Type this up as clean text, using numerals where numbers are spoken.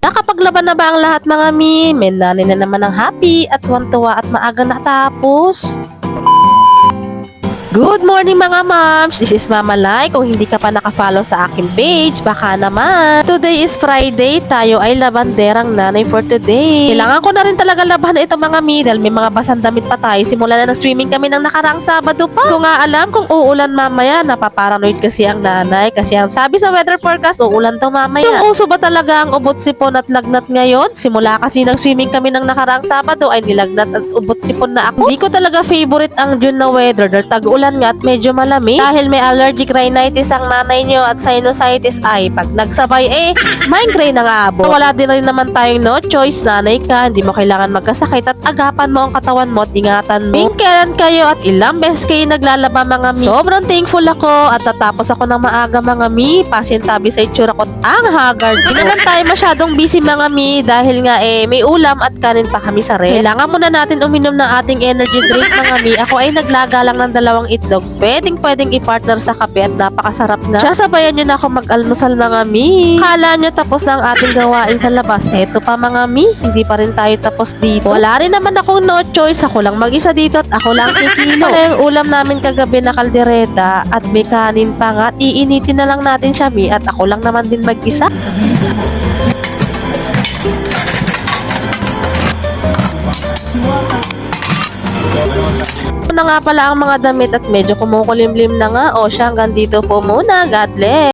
Nakapaglaban na ba ang lahat mga mi? May nanay na naman ng happy at tuwan-tuwa at maaga natapos. Good morning mga moms! This is Mama Lai. Kung hindi ka pa nakafollow sa aking page, baka naman. Today is Friday. Tayo ay labanderang nanay for today. Kailangan ko na rin talaga laban na ito mga mi dahil may mga basang damit pa tayo. Simula na ng swimming kami ng nakaraang Sabado pa. Kung nga alam kung uulan mamaya, napaparanoid kasi ang nanay. Kasi ang sabi sa weather forecast, uulan daw mamaya. Yung uso ba talaga ang ubot sipon at lagnat ngayon? Simula kasi ng swimming kami ng nakaraang Sabado ay nilagnat at ubot sipon na ako. Hindi ko talaga favorite ang June na weather dahil tag-ulan nga at medyo malamig. Dahil may allergic rhinitis ang nanay nyo at sinusitis ay pag nagsabay migraine na nga abo. Wala din rin naman tayong no choice, nanay ka. Hindi mo kailangan magkasakit at agapan mo ang katawan mo at ingatan mo. Kailan kayo at ilang beses kayo naglalaba mga mi. Sobrang thankful ako at tatapos ako ng maaga mga mi. Pasintabi sa itsura ko ang haggard. Hindi naman tayo masyadong busy mga mi dahil nga may ulam at kanin pa kami sa ref. Kailangan muna natin uminom ng ating energy drink mga mi. Ako ay naglaga lang ng 2 itlog. Pwedeng i-partner sa kape at napakasarap na. Sasabayan nyo na ako mag-almusal mga mi. Kala nyo tapos na ang ating gawain sa labas. Eto pa mga mi, hindi pa rin tayo tapos dito. Wala rin naman akong no choice. Ako lang mag-isa dito at ako lang kikilo. Kaya yung ulam namin kagabi na kaldereta at may kanin pa nga at iinitin na lang natin siya mi at ako lang naman din mag-isa. Na nga pala ang mga damit at medyo kumukulimlim na nga. O siya, hanggang dito po muna. God bless.